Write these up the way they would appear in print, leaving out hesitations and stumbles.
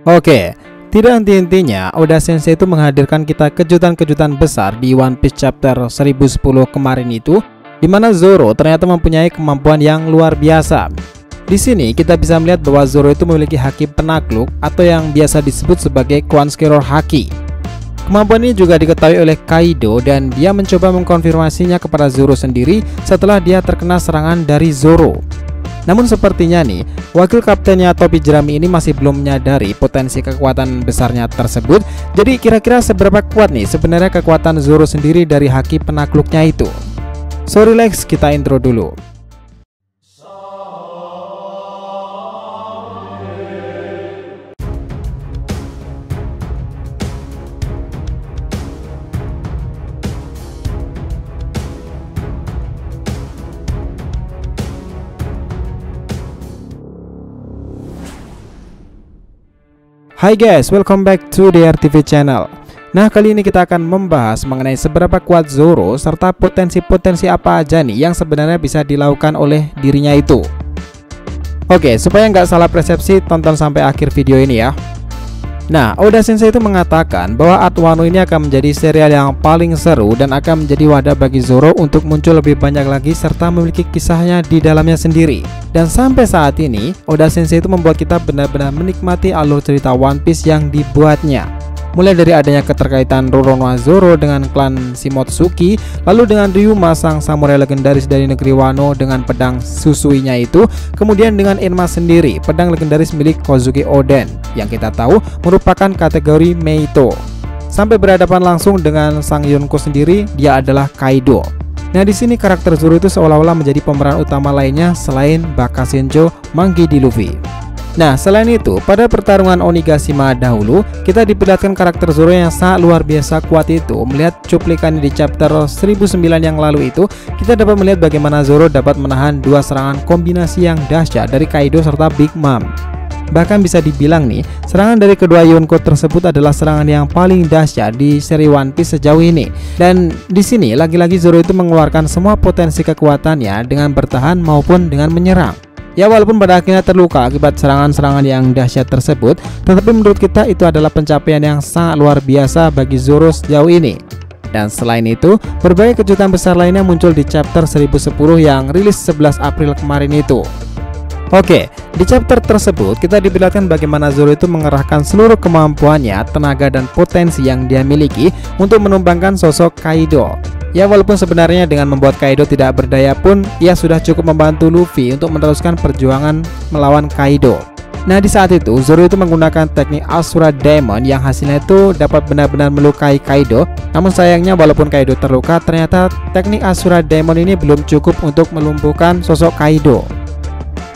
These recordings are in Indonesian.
Oke, tidak henti-hentinya Oda Sensei itu menghadirkan kita kejutan-kejutan besar di One Piece chapter 1010 kemarin itu, di mana Zoro ternyata mempunyai kemampuan yang luar biasa. Di sini kita bisa melihat bahwa Zoro itu memiliki haki penakluk atau yang biasa disebut sebagai Quanskiror Haki. Kemampuan ini juga diketahui oleh Kaido dan dia mencoba mengkonfirmasinya kepada Zoro sendiri setelah dia terkena serangan dari Zoro. Namun sepertinya nih, wakil kaptennya topi jerami ini masih belum menyadari potensi kekuatan besarnya tersebut. Jadi kira-kira seberapa kuat nih sebenarnya kekuatan Zoro sendiri dari haki penakluknya itu? So relax, kita intro dulu. Hai guys, welcome back to the RTV channel. Nah, kali ini kita akan membahas mengenai seberapa kuat Zoro serta potensi-potensi apa aja nih yang sebenarnya bisa dilakukan oleh dirinya itu. Oke, supaya nggak salah persepsi, tonton sampai akhir video ini ya. Nah, Oda Sensei itu mengatakan bahwa Art Wano ini akan menjadi serial yang paling seru dan akan menjadi wadah bagi Zoro untuk muncul lebih banyak lagi serta memiliki kisahnya di dalamnya sendiri. Dan sampai saat ini, Oda Sensei itu membuat kita benar-benar menikmati alur cerita One Piece yang dibuatnya. Mulai dari adanya keterkaitan Roronoa Zoro dengan klan Shimotsuki, lalu dengan Ryuma sang samurai legendaris dari negeri Wano dengan pedang Susui-nya itu, kemudian dengan Enma sendiri, pedang legendaris milik Kozuki Oden yang kita tahu merupakan kategori Meito, sampai berhadapan langsung dengan sang Yonko sendiri, dia adalah Kaido. Nah, di sini karakter Zoro itu seolah-olah menjadi pemeran utama lainnya selain Bakashenjo, Monkey D. Luffy. Nah, selain itu, pada pertarungan Onigashima dahulu, kita diperlihatkan karakter Zoro yang sangat luar biasa kuat itu. Melihat cuplikan di chapter 1009 yang lalu itu, kita dapat melihat bagaimana Zoro dapat menahan dua serangan kombinasi yang dahsyat dari Kaido serta Big Mom. Bahkan bisa dibilang nih, serangan dari kedua Yonko tersebut adalah serangan yang paling dahsyat di seri One Piece sejauh ini. Dan di sini lagi-lagi Zoro itu mengeluarkan semua potensi kekuatannya dengan bertahan maupun dengan menyerang. Ya, walaupun pada akhirnya terluka akibat serangan-serangan yang dahsyat tersebut, tetapi menurut kita itu adalah pencapaian yang sangat luar biasa bagi Zoro sejauh ini. Dan selain itu, berbagai kejutan besar lainnya muncul di chapter 1010 yang rilis 11 April kemarin itu. Oke, di chapter tersebut kita diperlihatkan bagaimana Zoro itu mengerahkan seluruh kemampuannya, tenaga dan potensi yang dia miliki untuk menumbangkan sosok Kaido. Ya, walaupun sebenarnya dengan membuat Kaido tidak berdaya pun, ia sudah cukup membantu Luffy untuk meneruskan perjuangan melawan Kaido. Nah, di saat itu Zoro itu menggunakan teknik Asura Diamond yang hasilnya itu dapat benar-benar melukai Kaido. Namun sayangnya walaupun Kaido terluka, ternyata teknik Asura Diamond ini belum cukup untuk melumpuhkan sosok Kaido.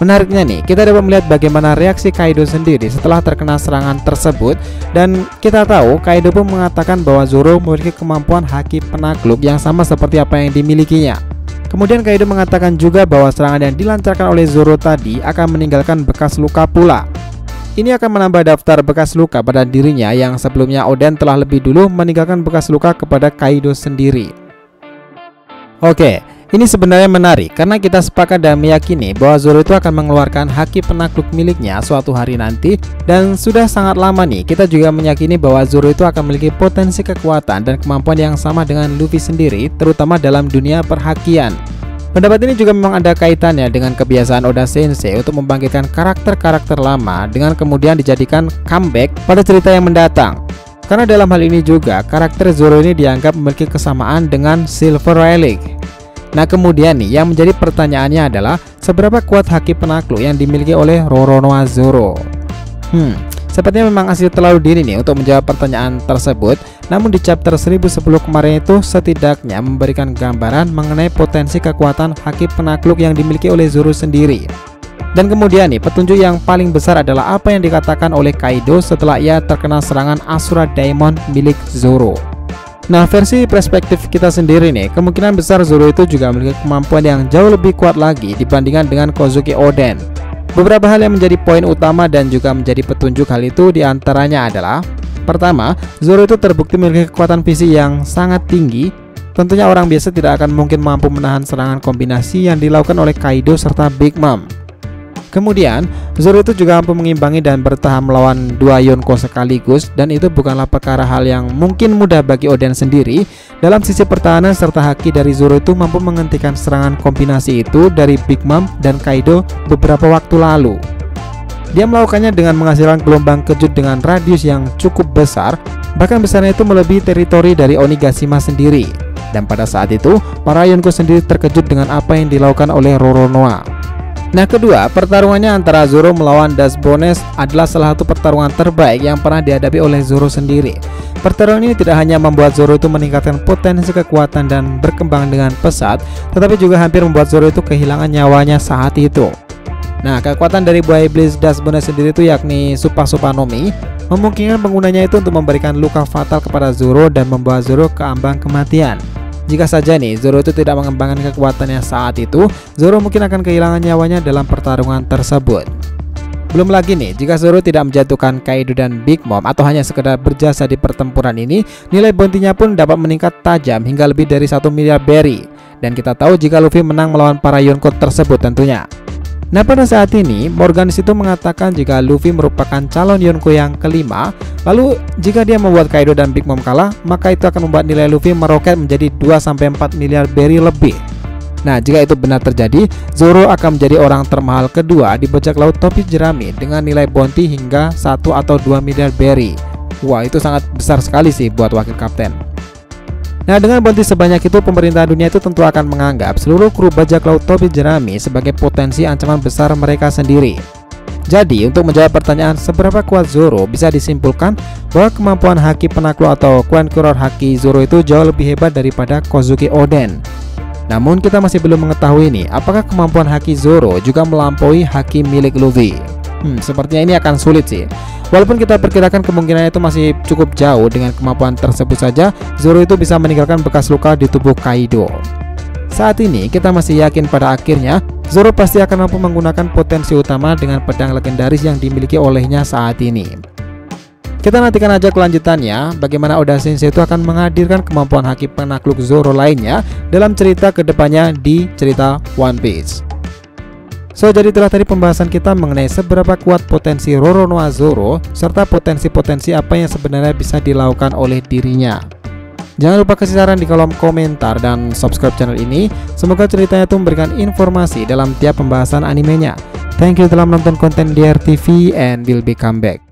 Menariknya nih, kita dapat melihat bagaimana reaksi Kaido sendiri setelah terkena serangan tersebut. Dan kita tahu Kaido pun mengatakan bahwa Zoro memiliki kemampuan haki penakluk yang sama seperti apa yang dimilikinya. Kemudian Kaido mengatakan juga bahwa serangan yang dilancarkan oleh Zoro tadi akan meninggalkan bekas luka pula. Ini akan menambah daftar bekas luka pada dirinya yang sebelumnya Oden telah lebih dulu meninggalkan bekas luka kepada Kaido sendiri. Oke, ini sebenarnya menarik karena kita sepakat dan meyakini bahwa Zoro itu akan mengeluarkan haki penakluk miliknya suatu hari nanti. Dan sudah sangat lama nih kita juga meyakini bahwa Zoro itu akan memiliki potensi kekuatan dan kemampuan yang sama dengan Luffy sendiri, terutama dalam dunia perhakian. Pendapat ini juga memang ada kaitannya dengan kebiasaan Oda Sensei untuk membangkitkan karakter-karakter lama dengan kemudian dijadikan comeback pada cerita yang mendatang. Karena dalam hal ini juga karakter Zoro ini dianggap memiliki kesamaan dengan Silver Relic. Nah, kemudian nih yang menjadi pertanyaannya adalah seberapa kuat haki penakluk yang dimiliki oleh Roronoa Zoro. Sepertinya memang masih terlalu dini nih untuk menjawab pertanyaan tersebut. Namun di chapter 1010 kemarin itu setidaknya memberikan gambaran mengenai potensi kekuatan haki penakluk yang dimiliki oleh Zoro sendiri. Dan kemudian nih petunjuk yang paling besar adalah apa yang dikatakan oleh Kaido setelah ia terkena serangan Asura Diamond milik Zoro. Nah, versi perspektif kita sendiri nih, kemungkinan besar Zoro itu juga memiliki kemampuan yang jauh lebih kuat lagi dibandingkan dengan Kozuki Oden. Beberapa hal yang menjadi poin utama dan juga menjadi petunjuk hal itu diantaranya adalah: pertama, Zoro itu terbukti memiliki kekuatan fisik yang sangat tinggi. Tentunya orang biasa tidak akan mungkin mampu menahan serangan kombinasi yang dilakukan oleh Kaido serta Big Mom. Kemudian, Zoro itu juga mampu mengimbangi dan bertahan melawan dua Yonko sekaligus, dan itu bukanlah perkara hal yang mungkin mudah bagi Oden sendiri. Dalam sisi pertahanan serta haki dari Zoro itu mampu menghentikan serangan kombinasi itu dari Big Mom dan Kaido beberapa waktu lalu. Dia melakukannya dengan menghasilkan gelombang kejut dengan radius yang cukup besar, bahkan besarnya itu melebihi teritori dari Onigashima sendiri. Dan pada saat itu, para Yonko sendiri terkejut dengan apa yang dilakukan oleh Roronoa. Nah, kedua, pertarungannya antara Zoro melawan Dusbones adalah salah satu pertarungan terbaik yang pernah dihadapi oleh Zoro sendiri. Pertarungan ini tidak hanya membuat Zoro itu meningkatkan potensi kekuatan dan berkembang dengan pesat, tetapi juga hampir membuat Zoro itu kehilangan nyawanya saat itu. Nah, kekuatan dari buah iblis Dusbones sendiri itu yakni Supanomi, memungkinkan penggunanya itu untuk memberikan luka fatal kepada Zoro dan membawa Zoro ke ambang kematian. Jika saja nih Zoro itu tidak mengembangkan kekuatannya saat itu, Zoro mungkin akan kehilangan nyawanya dalam pertarungan tersebut. Belum lagi nih, jika Zoro tidak menjatuhkan Kaido dan Big Mom atau hanya sekedar berjasa di pertempuran ini, nilai bounty-nya pun dapat meningkat tajam hingga lebih dari 1 miliar berry. Dan kita tahu jika Luffy menang melawan para Yonko tersebut tentunya. Nah, pada saat ini Morgan disitu mengatakan jika Luffy merupakan calon Yonko yang kelima, lalu jika dia membuat Kaido dan Big Mom kalah, maka itu akan membuat nilai Luffy meroket menjadi 2-4 miliar berry lebih. Nah, jika itu benar terjadi, Zoro akan menjadi orang termahal kedua di bajak laut topi jerami dengan nilai bounty hingga 1 atau 2 miliar berry. Wah, itu sangat besar sekali sih buat wakil kapten. Nah, dengan bounty sebanyak itu, pemerintah dunia itu tentu akan menganggap seluruh kru bajak laut topi jerami sebagai potensi ancaman besar mereka sendiri. Jadi, untuk menjawab pertanyaan seberapa kuat Zoro, bisa disimpulkan bahwa kemampuan haki penakluk atau Conqueror haki Zoro itu jauh lebih hebat daripada Kozuki Oden. Namun, kita masih belum mengetahui nih, apakah kemampuan haki Zoro juga melampaui haki milik Luffy. Sepertinya ini akan sulit sih. Walaupun kita perkirakan kemungkinannya itu masih cukup jauh, dengan kemampuan tersebut saja Zoro itu bisa meninggalkan bekas luka di tubuh Kaido. Saat ini kita masih yakin pada akhirnya Zoro pasti akan mampu menggunakan potensi utama dengan pedang legendaris yang dimiliki olehnya saat ini. Kita nantikan aja kelanjutannya, bagaimana Oda Sensei itu akan menghadirkan kemampuan haki penakluk Zoro lainnya dalam cerita kedepannya di cerita One Piece. So, jadi itulah tadi pembahasan kita mengenai seberapa kuat potensi Roronoa Zoro serta potensi-potensi apa yang sebenarnya bisa dilakukan oleh dirinya. Jangan lupa kasih saran di kolom komentar dan subscribe channel ini. Semoga ceritanya itu memberikan informasi dalam tiap pembahasan animenya. Thank you telah menonton konten DRTV and will be come back.